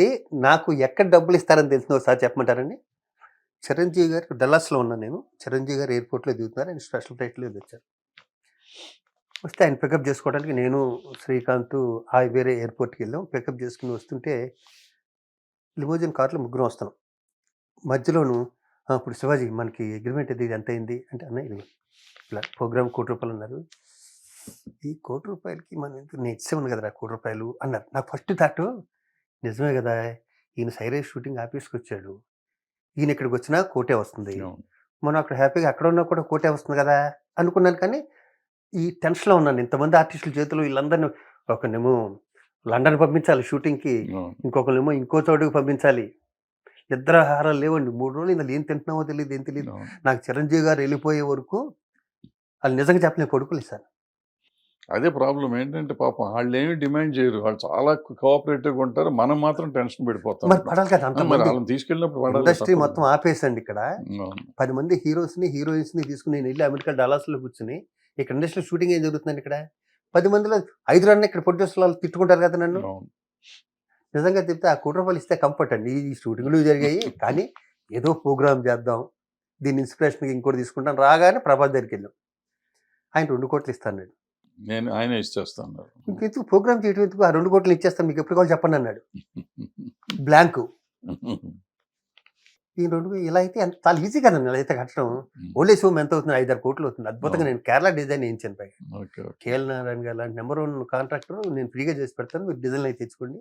అండి నాకు ఎక్కడ డబ్బులు ఇస్తారని తెలిసిందో ఒకసారి చెప్పమంటారండి? చిరంజీవి గారు డల్లాస్‌లో ఉన్నాను నేను. చిరంజీవి గారు ఎయిర్‌పోర్ట్‌లో దిగుతున్నారు. ఆయన స్పెషల్ ఫ్లైట్‌లో వచ్చారు. వస్తే ఆయన పికప్ చేసుకోవడానికి నేను, శ్రీకాంత్ వేరే ఎయిర్‌పోర్ట్‌కెళ్ళాం. పికప్ చేసుకొని వస్తుంటే లిమోజిన్ కార్‌లో ముగ్గురం వస్తున్నాం. మధ్యలోను ఇప్పుడు శివాజీ మనకి అగ్రీమెంట్ ఇది ఎంతయింది? అంటే అన్న ఇదిగో ఇలా ప్రోగ్రామ్ రూ. 1,00,00,000 అన్నారు. ఈ రూ. 1,00,00,000కి మనం నేను ఇచ్చేవాను కదరా రూ. 1,00,00,000 అన్నారు. నాకు ఫస్ట్ థాట్ నిజమే గదా! ఈయన సైరేష్ షూటింగ్ ఆఫీస్‌కొచ్చాడు. ఈయన ఇక్కడికొచ్చినా కోటే వస్తుంది. అవును. మనం అక్కడ హ్యాపీగా అక్కడ ఉన్నా కూడా కోటే వస్తుంది గదా! అనుకున్నాను కానీ, ఈ టెన్షన్‌లో ఉన్నాను. ఇంతమంది ఆర్టిస్టుల చేతిలో వీళ్ళందరిని ఒకడినేమో లండన్ పంపించాలి షూటింగ్‌కి. అవును. ఇంకొకళ్ళనేమో ఇంకో చోటుకి పంపించాలి. నిద్రాహారాలు లేవండి. 3 రోజులు ఇందులో ఏం తింటున్నామో తెలీదు, ఏం తెలీదు. అవును. నాకు చిరంజీవి గారు ఎళ్ళిపోయే వరకు ఆళ్ళు నిజంగా చెప్పలేను పడుకోలేదు సార్. అదే ప్రాబ్లమ్ ఏంటంటే పాపం ఆళ్ళేమి డిమాండ్ చేయరు. వాళ్ళు చాలా కోఆపరేటివ్‌గా ఉంటారు. మనం మాత్రం టెన్షన్ పడిపోతాం. మరి పడాలి కదా! మరి అంతమంది ఆళ్ళని తీసుకెళ్ళినప్పుడు పడాలి ఇండస్ట్రీ తప్పదు. మొత్తం ఆపేసండి ఇక్కడ. అవును. 10 మంది హీరోస్‌ని, హీరోయిన్స్‌ని తీసుకొని నేనెళ్ళి అమెరికా డల్లాస్‌లో కూర్చొని, ఇక్కడ ఇండస్ట్రీలో షూటింగ్ ఏం జరుగుతుందండి ఇక్కడ? 10 మందిలో ఐదుగురన్నా ఇక్కడ ప్రొడ్యూసర్లు ఆళ్ళు తిట్టుకుంటారు కదా నన్ను. అవును. నిజంగా చెప్తే ఆ రూ. 1,00,00,000 ఇస్తే కంఫర్ట్ అండి. ఈ షూటింగ్‌లు జరిగాయి. కానీ ఏదో ప్రోగ్రామ్ చేద్దాం. దీన్ని ఇన్స్‌పిరేషన్‌గా ఇంకోటి తీసుకుంటాను. రాగానే ప్రభాస్ దగ్గరికెళ్ళాం. ఆయన 2,00,00,000 ఇస్తా అన్నాడు. ఆయనే ఇచ్చేస్తా అన్నారు. ఇంకెందుకు ప్రోగ్రామ్ చేయడం ఎందుకు? ఆ 2,00,00,000 ఇచ్చేస్తాను మీకు ఎప్పుడు కావాలో చెప్పండి అన్నాడు. బ్లాంకు. ఈ 2 ఇలా అయితే చాలా ఈజీ కదండీ ఇలా అయితే కట్టడం. ఓన్లీ సోమ్ ఎంత అవుతుంది? 5, 6 కోట్లు అవుతుంది. అద్భుతంగా నేను కేరళ డిజైన్ ఏయించాను పైగా. ఓకే. ఓకే. కేఎల్ నారాయణ గారు లాంటి నంబర్ 1 కాంట్రాక్టర్ నేను ఫ్రీగా చేసి పెడతాను. మీరు డిజైన్‌లు అయి తెచ్చుకోండి.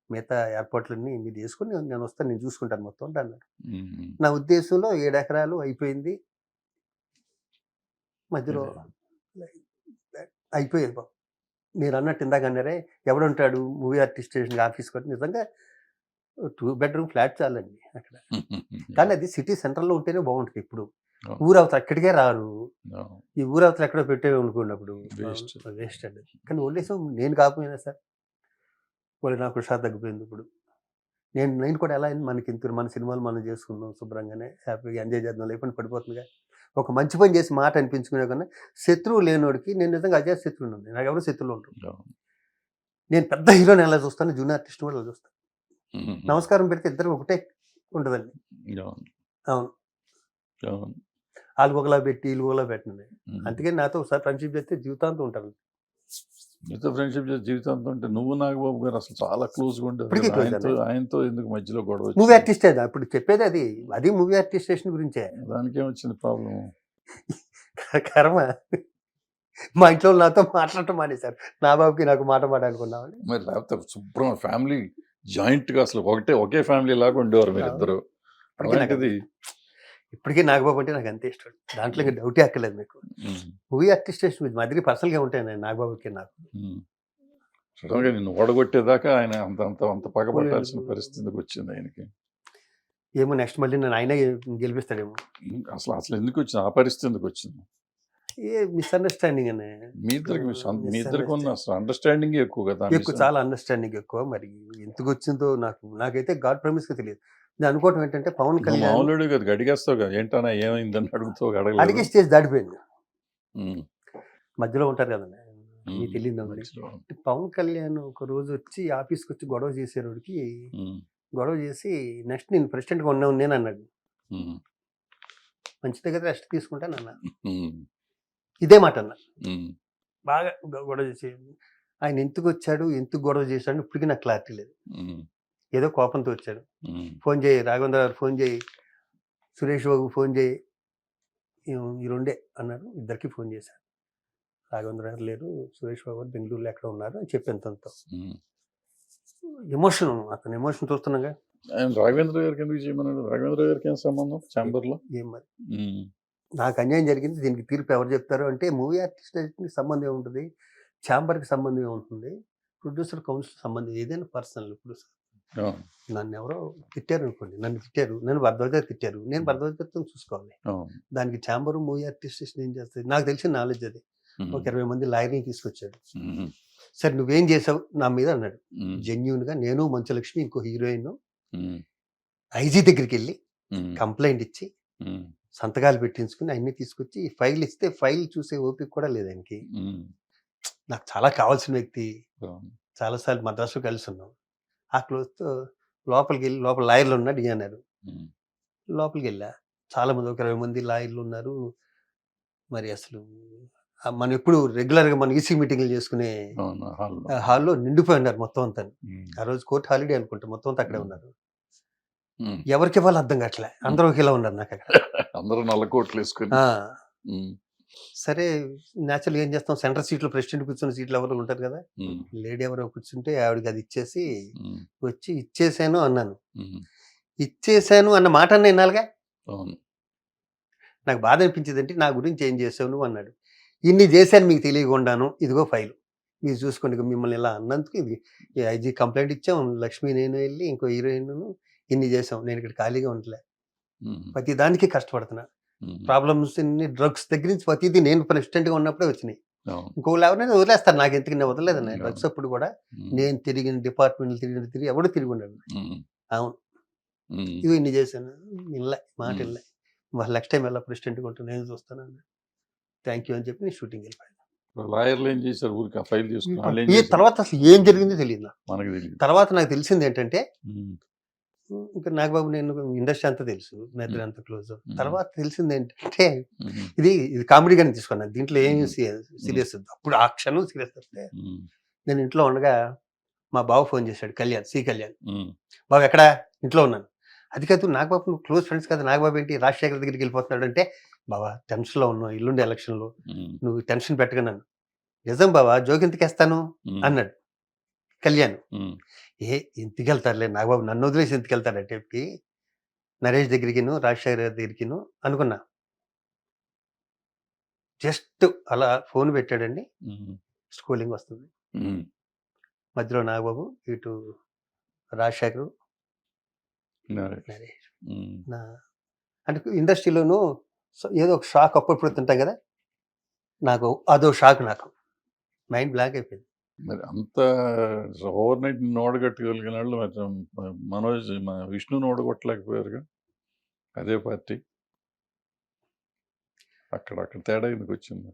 మిగతా ఏర్పాట్లన్నీ మీరు చేసుకొని నేను వస్తాను. నేను చూసుకుంటాను మొత్తం అంతా అన్నాడు. హ్మ్. నా ఉద్దేశంలో 7 ఎకరాలు అయిపోయింది. మధ్యలో అయిపోయేది పాపం. మీరన్నట్టు ఇందాక అన్నారే ఎవడుంటాడు మూవీ ఆర్టిస్ట్ స్టేషన్‌కి ఆఫీస్‌కి వచ్చి నిజంగా 2 బెడ్‌రూమ్ ఫ్లాట్ చాలండి అక్కడ. కానీ అది సిటీ సెంట్రల్‌లో ఉంటేనే బావుంటది ఎప్పుడు. అవును. ఊరవతల ఎక్కడికే రారు. అవును. ఈ ఊరవతల ఎక్కడో పెట్టామనుకోండి అప్పుడు వేస్ట్. వేస్ట్ అండి. కానీ వదిలేసాం నేను కాకపోయినా సార్. పోనీ నాకు హుషారు తగ్గిపోయింది ఇప్పుడు. నేను కూడా ఎలా అయింది మనకింత మన సినిమాలు మనం చేసుకుందాం శుభ్రంగానే హ్యాపీగా ఎంజాయ్ చేద్దాం లైఫ్ అని పడిపోతుందిగా. ఒక మంచి పని చేసి మాట అనిపించుకునే కన్నా శత్రువు లేనోడికి నేను నిజంగా అజాత శత్రువునండి. నాకెవరు శత్రువులు ఉండరు. అవును. నేను పెద్ద హీరోని ఎలా చూస్తాను జూనియర్ ఆర్టిస్ట్‌ని కూడా అలా చూస్తాను. హుహుహు. నమస్కారం పెడితే ఇద్దరు ఒకటే ఉంటదండి. అవును. అవును. అవును. ఆళ్ళు ఒకలా పెట్టి, ఈళ్ళు ఒకలా పెట్టండి. హ్మ్. అందుకని నాతో ఒకసారి ఫ్రెండ్‌షిప్ చేస్తే జీవితాంతం ఉంటారు. మీతో ఫ్రెండ్‌షిప్ చేసి జీవితాంతం ఉంటే నువ్వు నాగబాబు గారు అసలు చాలా క్లోజ్‌గా ఉండేవారు ఇప్పటికి కదా! క్లోజ్ ఆయనతో అండి. ఆయనతో ఎందుకు మధ్యలో గొడవ మూవీ వచ్చింది? ఆర్టిస్టే ఇప్పుడు చెప్పేది అది. అది మూవీ ఆర్టిస్టేషన్ గురించే. దానికేమొచ్చింది ప్రాబ్లమ్? కర్మ. మా ఇంట్లో వాళ్ళు నాతో మాట్లాడటం మానేశారు. నా బాబుకి నాకు మాట పడాలనుకున్నామని. మరి లేకపోతే శుభ్రం ఫ్యామిలీ జాయింట్‌గా అసలు ఒకే ఫ్యామిలీ లాగా ఉండేవారు మీరిద్దరు. ఇప్పటికి నాకు అలాంటిది ఇప్పటికీ నాగబాబు అంటే నాకు అంతే ఇష్టం. దాంట్లో ఇంక డౌటే అక్కర్లేదు మీకు. హ్మ్. మూవీ ఆర్టిస్టేషన్ మా దగ్గర పర్సనల్‌గా ఉంటాయండి నాగబాబుకి నాకు. హ్మ్. సడెన్‌గా నిన్ను ఓడగొట్టేదాకా ఆయన అంత పగబట్టాల్సిన పరిస్థితికి వచ్చింది ఆయనకి. ఏమో నెక్స్ట్ మళ్ళీ నన్ను ఆయనే గెలిపిస్తాడేమో. అసలు ఎందుకొచ్చింది? ఆ పరిస్థితి ఎందుకొచ్చింది? మిస్‌అండర్‌స్టాండింగ్ అనే. మీ ఇద్దరికి ఉన్న అసలు అండర్‌స్టాండింగే ఎక్కువ కదా! చాలా అండర్‌స్టాండింగ్ ఎక్కువ. మరి ఎందుకొచ్చిందో నాకైతే గాడ్ ప్రామిస్‌గా తెలీదు. నేను అనుకోవటం ఏంటంటే పవన్ నువ్వు కళ్యాణ్ మామూలోడివి కాదు అడిగేస్తావు కదా! ఏంటన్నా ఏమైందని అడుగుతావు అడిగే అడగలేదు. స్టేజ్ దాటిపోయింది. హ్మ్. మధ్యలో ఉంటారు కదండీ. మీకు తెలీదా మరి? మధ్యలో. పవన్ కళ్యాణ్ ఒక రోజు వచ్చి ఆఫీస్‌కొచ్చి గొడవ చేసేరోడికి హ్మ్. గొడవ చేసి నెక్స్ట్ నేను ప్రెసిడెంట్‌గా ఉన్నాను నేనన్నాడు. హ్మ్. మంచిదే కదా రెస్ట్ తీసుకుంటానన్నా. హ్మ్. ఇదే మాట అన్నా. హ్మ్. బాగా గొడవ చేసి ఆయన ఎందుకొచ్చాడు? ఎందుకు గొడవ చేశాడు? ఇప్పటికి నాకు క్లారిటీ లేదు. హ్మ్. ఏదో కోపంతో వచ్చాడు. హ్మ్. ఫోన్ చేయి రాఘవేంద్ర గారు ఫోన్ చేయి, సురేష్ బాబుకి ఫోన్ చేయి. ఈ రెండే అన్నారు. ఇద్దరికీ ఫోన్ చేశాను. రాఘవేంద్ర గారు లేరు. సురేష్ బాబు గారు బెంగుళూరులో ఎక్కడో ఉన్నారు అని చెప్పాను తనతో. హ్మ్. అతని ఎమోషన్ చూస్తున్నాగా. ఆయన రాఘవేంద్ర గారికి ఎందుకు చేయమన్నాడు? రాఘవేంద్ర గారికి ఏం సంబంధం ఛాంబర్‌లో? ఏం మరి హ్మ్. నాకు అన్యాయం జరిగింది. దీనికి తీర్పు ఎవరు చెప్తారు అంటే మూవీ ఆర్టిస్ట్‌కి సంబంధం ఏముంటది? ఛాంబర్‌కి సంబంధం ఏముంటుంది? ప్రొడ్యూసర్ కౌన్సిల్ సంబంధం ఏదైనా పర్సనల్ ఇప్పుడు అవును. నన్నెవరో తిట్టారనుకోండి. నన్ను తిట్టారు. నన్ను భరద్వాజ తిట్టారు. నేను భరద్వాజతో చూసుకోవాలి. అవును. దానికి ఛాంబరు, మూవీ ఆర్టిస్టేషన్ ఏం చేస్తది? నాకు తెలిసిన నాలెడ్జ్ అది. ఒక 20 మంది లాయర్‌ని తీసుకొచ్చాడు. హుహు. సరే నువ్వేం చేసావు నా మీద అన్నాడు. హ్మ్. జెన్యూన్‌గా నేను, మంచులక్ష్మి, ఇంకో హీరోయిన్ హ్మ్. ఐజీ దగ్గరికెళ్ళి హ్మ్. కంప్లెయింట్ ఇచ్చి, హ్మ్. సంతకాలు పెట్టించుకొని అయన్నీ తీసుకొచ్చి ఈ ఫైల్ ఇస్తే ఫైల్ చూసే ఓపిక కూడా లేదు ఆయనకి. హ్మ్. నాకు చాలా కావాల్సిన వ్యక్తి. అవును. చాలా సార్లు మద్రాసులో కలిసున్నాం. ఆ క్లోజ్‌తో లోపలికి వెళ్ళి లోపల లాయర్లు ఉన్నాడు ఇవి అన్నారు. ఉమ్, లోపలికి వెళ్ళా, చాలా మంది, ఒక 20 మంది లాయర్లు ఉన్నారు. మరి అసలు మనం ఎప్పుడు రెగ్యులర్గా మనం ఈసీ మీటింగ్లు చేసుకునే అవును, హాల్లో. హాల్లో నిండిపోయి ఉన్నారు మొత్తం అంతా. ఉమ్, ఆ రోజు కోర్టు హాలిడే అనుకుంటా, మొత్తం అంతా అక్కడే ఉన్నారు. ఉమ్. ఎవరికి ఇవ్వాలో అర్థం కావట్లే, అందరూ ఒకేలా ఉన్నారు నాకు అక్కడ. అందరూ నల్ల కోట్లు వేసుకుని. ఆ, ఉమ్, సరే న్యాచురల్గా ఏం చేస్తాం, సెంటర్ సీట్లో ప్రెసిడెంట్ కూర్చున్న సీట్లు ఎవరు ఉంటారు కదా, ఉమ్, లేడీ ఎవరో కూర్చుంటే ఆవిడకి అది ఇచ్చేసి ఉమ్, వచ్చి ఇచ్చేసాను అన్నాను. ఉమ్. ఇచ్చేసాను అన్న మాట అన్న వినాలిగా. అవును. నాకు బాధ అనిపించింది, అంటే నా గురించి ఏం చేసావు నువ్వు అన్నాడు. ఇన్ని చేశాను మీకు తెలియకుండాను, ఇదిగో ఫైలు మీరు చూసుకోండి, ఇక మిమ్మల్ని ఇలా అన్నందుకు ఇది ఐజీ కంప్లైంట్ ఇచ్చాం, లక్ష్మి నేను వెళ్ళి ఇంకో హీరోయిన్ ఇన్ని చేసాం, నేను ఇక్కడ ఖాళీగా ఉండలే, ఉమ్, ప్రతి దానికి కష్టపడుతున్నా. ఉమ్. ప్రాబ్లమ్స్ డ్రగ్స్ దగ్గర నుంచి ప్రతిదీ నేను ప్రెసిడెంట్గా ఉన్నప్పుడే వచ్చినాయి. అవును. ఇంకోళ్ళు ఎవరైనా వదిలేస్తారు, నాకు ఎందుకు నేను వదలలేదన్న అవును. డ్రగ్స్ అప్పుడు కూడా ఉమ్, నేను తిరిగిన డిపార్ట్మెంట్లు తిరిగి ఎవడు తిరిగి ఉన్నాడు. ఉమ్, అవును, ఉమ్. ఇవి ఇన్ని చేశాను, ఇన్లే మాట మ్మ్. ఇన్లే, వాళ్ళు నెక్స్ట్ టైం ఎలా ప్రెసిడెంట్గా ఉంటాను నేను చూస్తాను, థ్యాంక్ యూ అని చెప్పి నేను షూటింగ్ వెళ్ళిపోయాను. లాయర్లు ఏం చేశారు? ఊరికి ఆ ఫైల్ తీసుకుని వాళ్ళు ఏం ఈ చేశారు? తర్వాత అసలు ఏం జరిగిందో తెలియదు నాకు. మనకు తెలియదు. తర్వాత నాకు తెలిసింది ఏంటంటే, ఉమ్, ఇంకా నాగబాబు నేను ఇండస్ట్రీ అంతా తెలుసు, నా ఇద్దరు అంత క్లోజ్. మ్మ్. తర్వాత తెలిసింది ఏంటంటే, ఉమ్, ఇది కామెడీగానే తీసుకున్నాను, దీంట్లో ఏం మ్మ్. సీరియస్ అప్పుడు ఆ క్షణం సీరియస్ వస్తే, ఉమ్, నేను ఇంట్లో ఉండగా మా బావ ఫోన్ చేశాడు, కళ్యాణ్, సి కళ్యాణ్. ఉమ్, బాబు ఎక్కడా? ఇంట్లో ఉన్నాను. అది కాదు నాగబాబు, నువ్వు క్లోజ్ ఫ్రెండ్స్ కదా, నాగబాబు ఏంటి రాజశేఖర్ దగ్గరికి వెళ్ళిపోతున్నాడు అంటే, బాబా టెన్షన్లో ఉన్నావు, ఎల్లుండి ఎలక్షన్లో, ఉమ్, నువ్వు టెన్షన్ పెట్టగా నన్ను. నిజం బాబా, జోకి ఎంతకేస్తాను ఉమ్, అన్నాడు కళ్యాణ్. ఉమ్, ఇంటికి వెళ్తారులే నాగబాబు, నన్ను వదిలేసి ఎందుకు వెళ్తాడంటే చెప్పి, నరేష్ దగ్గరికిను రాజశేఖర్ గారి దగ్గరికిను అనుకున్నా. జస్ట్ అలా ఫోన్ పెట్టాడండి, ఉమ్, స్కూలింగ్ వస్తుంది, ఉమ్. మధ్యలో నాగబాబు, ఇటు రాజశేఖరు, నరేష్. నరేష్. ఉమ్, నా అంటే ఇండస్ట్రీలోనూ ఏదో ఒక షాక్ అప్పుడప్పుడు తింటాం కదా, నాకు అదో షాక్, నాకు మైండ్ బ్లాక్ అయిపోయింది. మరి అంత ఓవర్ నైట్ ఓడగట్టగలిగిన వాళ్ళు మరి మనోజ్ విష్ణుని ఓడగొట్టలేకపోయారుగా, అదే పార్టీ. అక్కడ తేడా ఎందుకు వచ్చింది?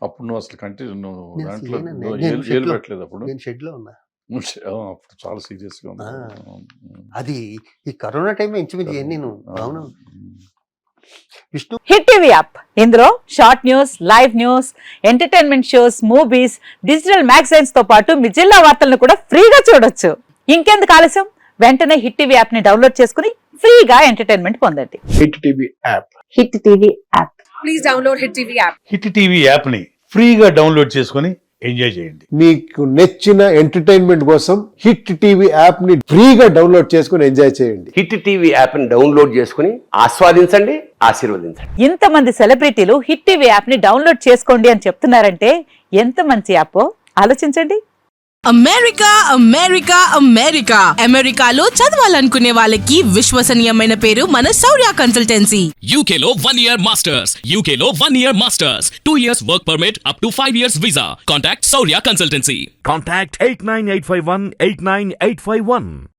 అప్పుడు నువ్వు అసలు కంటిన్యూ నువ్వు నేను దాంట్లో లేనండి. నువ్వు నేను ఏలు షెడ్లో పెట్టలేదు అప్పుడు. నేను షెడ్లో ఉన్నా. అప్పుడు చాలా సీరియస్ గా ఉంది. ఆ. అవును. అది ఈ కరోనా టైం ఇంచుమించు నేను అవును ఉమ్. విష్ణు హిట్ టీవీ యాప్, ఇందులో short news, live news, entertainment shows, movies, digital magazines తో పాటు మీ జిల్లా వార్తలను కూడా ఫ్రీగా చూడొచ్చు. ఇంకెందుకు ఆలస్యం, వెంటనే హిట్ టీవీ యాప్ ని డౌన్లోడ్ చేసుకుని ఫ్రీగా ఎంటర్టైన్మెంట్ పొందండి. Hit TV app. Hit TV app. Please download Hit TV app. Hit TV యాప్ని ఫ్రీగా డౌన్లోడ్ చేసుకొని ఎంజాయ్ చేయండి. మీకు నచ్చిన ఎంటర్టైన్మెంట్ కోసం హిట్ టీవీ యాప్ ని ఫ్రీగా డౌన్లోడ్ చేసుకుని ఎంజాయ్ చేయండి. హిట్ టీవీ యాప్ని డౌన్లోడ్ చేసుకుని ఆస్వాదించండి, ఆశీర్వదించండి. ఇంతమంది సెలబ్రిటీలు హిట్ టీవీ యాప్ ని డౌన్లోడ్ చేసుకోండి అని చెప్తున్నారంటే ఎంత మంచి యాప్ ఆలోచించండి. అమెరికా అమెరికా అమెరికా అమెరికాలో చదవాలనుకునే వాళ్ళకి విశ్వసనీయమైన పేరు మన శౌర్య కన్సల్టెన్సీ. UK లో 1 year masters. UK లో 1 year masters. 2 years work permit up to 5 years visa. Contact Saurya Consultancy. Contact 89851 89851.